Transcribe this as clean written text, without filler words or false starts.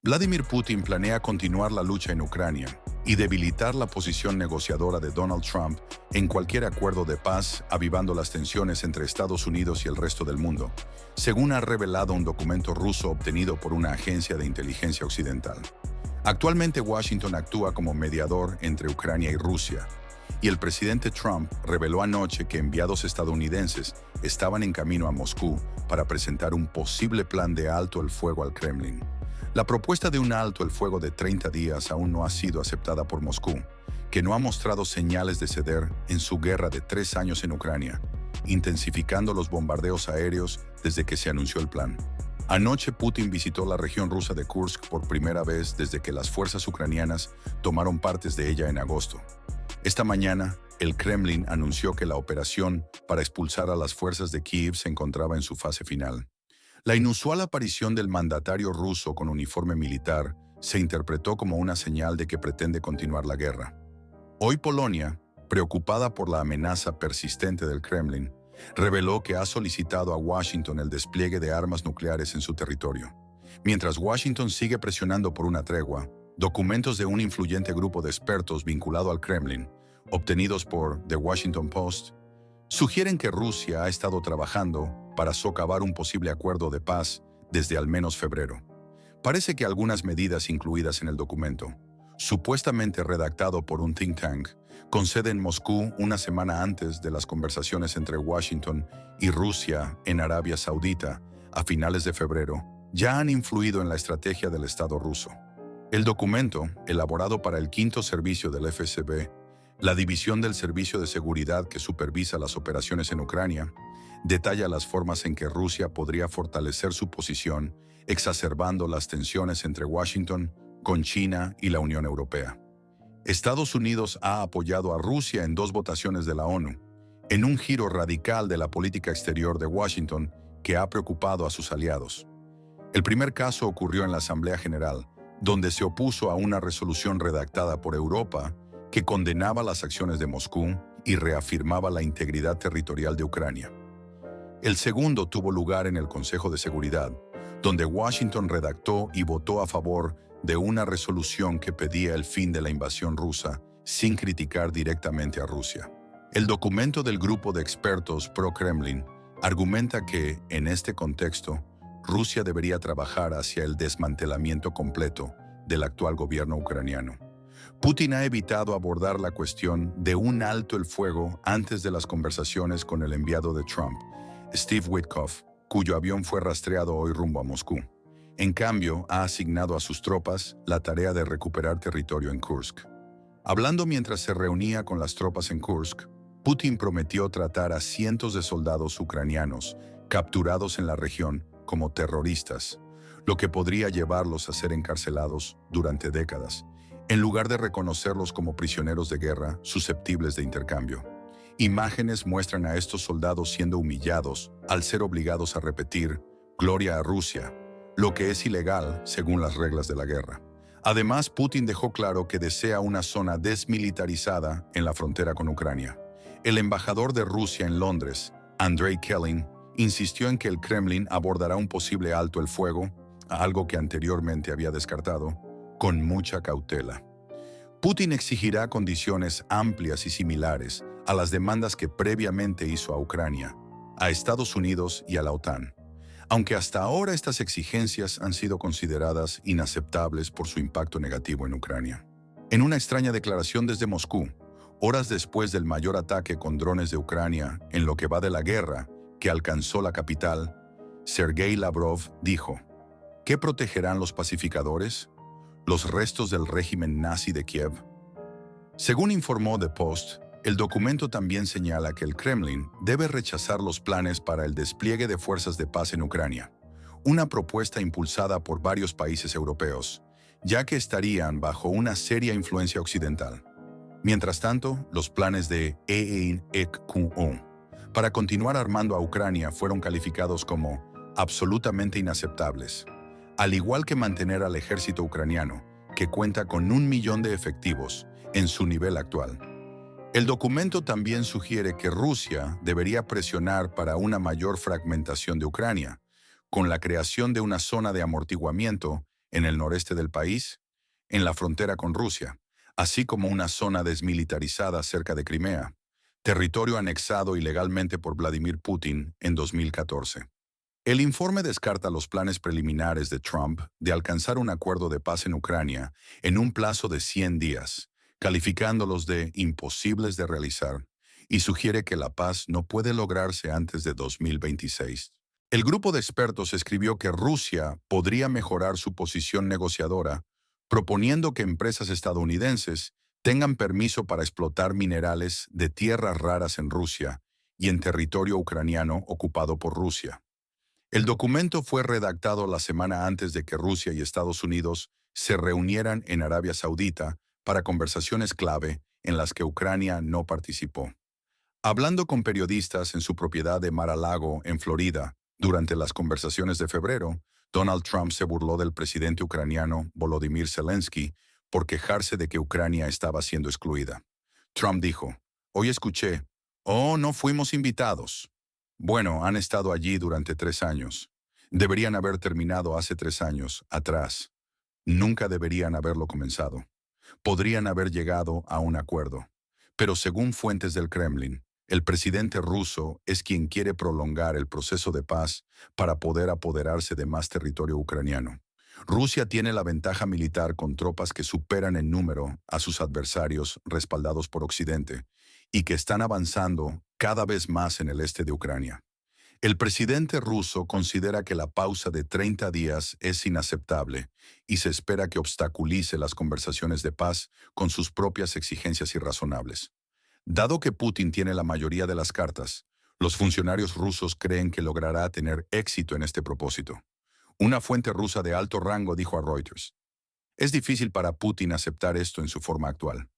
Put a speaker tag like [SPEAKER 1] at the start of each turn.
[SPEAKER 1] Vladimir Putin planea continuar la lucha en Ucrania y debilitar la posición negociadora de Donald Trump en cualquier acuerdo de paz, avivando las tensiones entre Estados Unidos y el resto del mundo, según ha revelado un documento ruso obtenido por una agencia de inteligencia occidental. Actualmente Washington actúa como mediador entre Ucrania y Rusia, y el presidente Trump reveló anoche que enviados estadounidenses estaban en camino a Moscú para presentar un posible plan de alto el fuego al Kremlin. La propuesta de un alto el fuego de 30 días aún no ha sido aceptada por Moscú, que no ha mostrado señales de ceder en su guerra de 3 años en Ucrania, intensificando los bombardeos aéreos desde que se anunció el plan. Anoche Putin visitó la región rusa de Kursk por primera vez desde que las fuerzas ucranianas tomaron partes de ella en agosto. Esta mañana, el Kremlin anunció que la operación para expulsar a las fuerzas de Kiev se encontraba en su fase final. La inusual aparición del mandatario ruso con uniforme militar se interpretó como una señal de que pretende continuar la guerra. Hoy Polonia, preocupada por la amenaza persistente del Kremlin, reveló que ha solicitado a Washington el despliegue de armas nucleares en su territorio. Mientras Washington sigue presionando por una tregua, documentos de un influyente grupo de expertos vinculado al Kremlin, obtenidos por The Washington Post, sugieren que Rusia ha estado trabajando para socavar un posible acuerdo de paz desde al menos febrero. Parece que algunas medidas incluidas en el documento, supuestamente redactado por un think tank, con sede en Moscú una semana antes de las conversaciones entre Washington y Rusia en Arabia Saudita a finales de febrero, ya han influido en la estrategia del Estado ruso. El documento, elaborado para el quinto servicio del FSB, la división del Servicio de Seguridad que supervisa las operaciones en Ucrania, detalla las formas en que Rusia podría fortalecer su posición, exacerbando las tensiones entre Washington, con China y la Unión Europea. Estados Unidos ha apoyado a Rusia en 2 votaciones de la ONU, en un giro radical de la política exterior de Washington que ha preocupado a sus aliados. El primer caso ocurrió en la Asamblea General, donde se opuso a una resolución redactada por Europa que condenaba las acciones de Moscú y reafirmaba la integridad territorial de Ucrania. El segundo tuvo lugar en el Consejo de Seguridad, donde Washington redactó y votó a favor de una resolución que pedía el fin de la invasión rusa sin criticar directamente a Rusia. El documento del grupo de expertos pro-Kremlin argumenta que, en este contexto, Rusia debería trabajar hacia el desmantelamiento completo del actual gobierno ucraniano. Putin ha evitado abordar la cuestión de un alto el fuego antes de las conversaciones con el enviado de Trump, Steve Witkoff, cuyo avión fue rastreado hoy rumbo a Moscú. En cambio, ha asignado a sus tropas la tarea de recuperar territorio en Kursk. Hablando mientras se reunía con las tropas en Kursk, Putin prometió tratar a cientos de soldados ucranianos capturados en la región como terroristas, lo que podría llevarlos a ser encarcelados durante décadas, en lugar de reconocerlos como prisioneros de guerra susceptibles de intercambio. Imágenes muestran a estos soldados siendo humillados al ser obligados a repetir «Gloria a Rusia», lo que es ilegal según las reglas de la guerra. Además, Putin dejó claro que desea una zona desmilitarizada en la frontera con Ucrania. El embajador de Rusia en Londres, Andrei Kelin, insistió en que el Kremlin abordará un posible alto el fuego, algo que anteriormente había descartado, con mucha cautela. Putin exigirá condiciones amplias y similares a las demandas que previamente hizo a Ucrania, a Estados Unidos y a la OTAN, aunque hasta ahora estas exigencias han sido consideradas inaceptables por su impacto negativo en Ucrania. En una extraña declaración desde Moscú, horas después del mayor ataque con drones de Ucrania en lo que va de la guerra que alcanzó la capital, Sergei Lavrov dijo: ¿qué protegerán los pacificadores? ¿Los restos del régimen nazi de Kiev? Según informó The Post, el documento también señala que el Kremlin debe rechazar los planes para el despliegue de fuerzas de paz en Ucrania, una propuesta impulsada por varios países europeos, ya que estarían bajo una seria influencia occidental. Mientras tanto, los planes de EEN-ECQO para continuar armando a Ucrania fueron calificados como absolutamente inaceptables, al igual que mantener al ejército ucraniano, que cuenta con 1 millón de efectivos, en su nivel actual. El documento también sugiere que Rusia debería presionar para una mayor fragmentación de Ucrania, con la creación de una zona de amortiguamiento en el noreste del país, en la frontera con Rusia, así como una zona desmilitarizada cerca de Crimea, territorio anexado ilegalmente por Vladimir Putin en 2014. El informe descarta los planes preliminares de Trump de alcanzar un acuerdo de paz en Ucrania en un plazo de 100 días, calificándolos de imposibles de realizar, y sugiere que la paz no puede lograrse antes de 2026. El grupo de expertos escribió que Rusia podría mejorar su posición negociadora, proponiendo que empresas estadounidenses tengan permiso para explotar minerales de tierras raras en Rusia y en territorio ucraniano ocupado por Rusia. El documento fue redactado la semana antes de que Rusia y Estados Unidos se reunieran en Arabia Saudita para conversaciones clave en las que Ucrania no participó. Hablando con periodistas en su propiedad de Mar-a-Lago, en Florida, durante las conversaciones de febrero, Donald Trump se burló del presidente ucraniano Volodymyr Zelensky por quejarse de que Ucrania estaba siendo excluida. Trump dijo, «Hoy escuché, oh, no fuimos invitados». Bueno, han estado allí durante 3 años. Deberían haber terminado hace 3 años, atrás. Nunca deberían haberlo comenzado. Podrían haber llegado a un acuerdo. Pero según fuentes del Kremlin, el presidente ruso es quien quiere prolongar el proceso de paz para poder apoderarse de más territorio ucraniano. Rusia tiene la ventaja militar con tropas que superan en número a sus adversarios respaldados por Occidente y que están avanzando cada vez más en el este de Ucrania. El presidente ruso considera que la pausa de 30 días es inaceptable y se espera que obstaculice las conversaciones de paz con sus propias exigencias irrazonables. Dado que Putin tiene la mayoría de las cartas, los funcionarios rusos creen que logrará tener éxito en este propósito. Una fuente rusa de alto rango dijo a Reuters, «Es difícil para Putin aceptar esto en su forma actual.